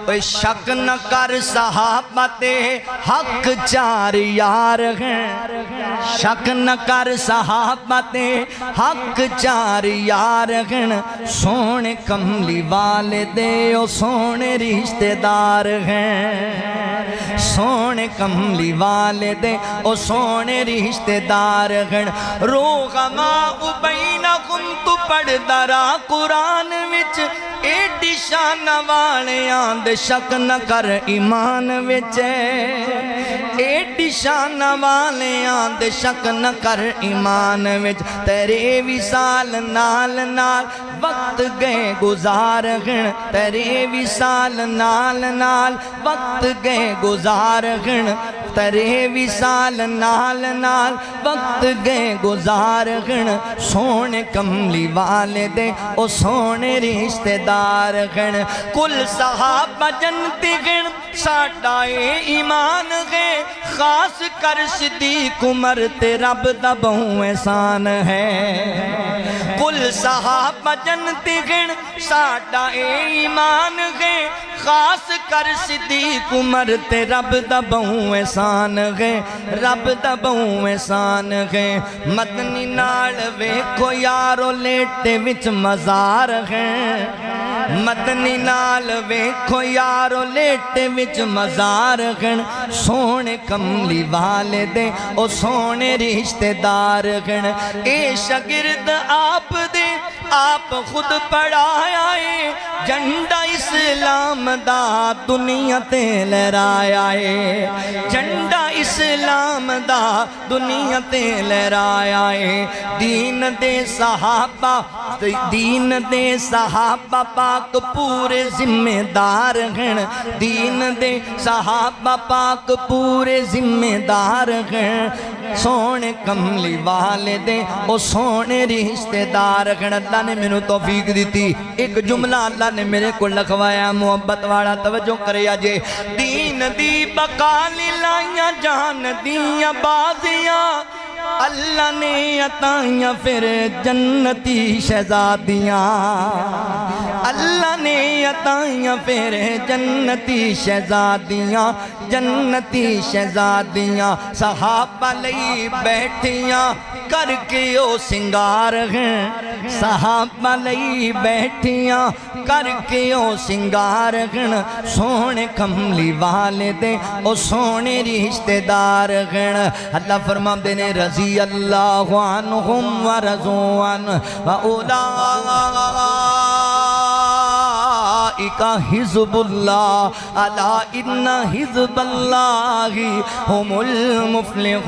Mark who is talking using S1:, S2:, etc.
S1: کوئی شک نہ کر صحابہ تے حق چار یار ہیں، شک نہ کر صحابہ تے حق چار یار ہیں، سونے کملی والدے او سونے رشتہ دار ہیں، سونے کملی والدے او سونے رشتہ دار ہیں۔ روغماء بینکم تو پڑھ درا قرآن وچ ایڈی شان والے آندھ شک نہ کر ایمان وچ، ایڈی شان والے آندھ شک نہ کر ایمان وچ، تیرے وصال نال نال وقت گئے گزار گن، تیرے وصال نال نال وقت گئے گزار گن، تیرے وصال نال نال وقت گئے گزار گن، سونے کملی والدے او سونے رشتہ دار گن، کل صحابہ جنتی گن ساڑھا ایمان گئے، خاص کر صدیق عمر تے رب دا بہوں احسان ہے، کل صحابہ جنتی گن ساڑھا ایمان گئے، خاص کر صدیق عمر تے رب دا بہوں احسان گئے، رب دا بہوں احسان گئے، مدنی نال ویکھو یارو لیٹے وچ مزار گئے، مدنی نال ویکھو یارو لیٹے وچ مزار گئے، سونے کملی والدے او سونے رشتہ دار گئے، اے شاگرد آپ دے آپ خود پڑھایا ہے، جھنڈا اسلام دا دنیا تے لہرایا ہے، جھنڈا اسلام دا دنیا تے لہرایا ہے، دین دے صحابہ پاک پورے ذمہ دار ہیں، دین دے صحابہ پاک پورے ذمہ دار ہیں، سونے کملی والدے او سونے رشتہ دار ہیں۔ اللہ نے میں نے توفیق دیتی، ایک جملہ اللہ نے میرے کو لکھوایا محبت والا، توجہ کریا جے، دین دی بقالی لائیاں جان دیاں بازیاں، اللہ نے عطائیاں پھر جنتی شہزادیاں، اللہ نے عطائیاں پھر جنتی شہزادیاں، جنتی شہزادیاں، صحابہ لئی بیٹھیاں کر کے او سنگار ہیں، صحابہ لئی بیٹھیاں کر کے او سنگار ہیں، سونے کملی والدے او سونے رشتہ دار ہیں۔ اللہ فرمان دینے رضی اللہ عنہم ورضوا عنہ وَأُولَٰئِكَ حِزْبُ اللَّهِ أَلَا إِنَّ حِزْبَ اللَّهِ هُمُ الْمُفْلِحُونَ۔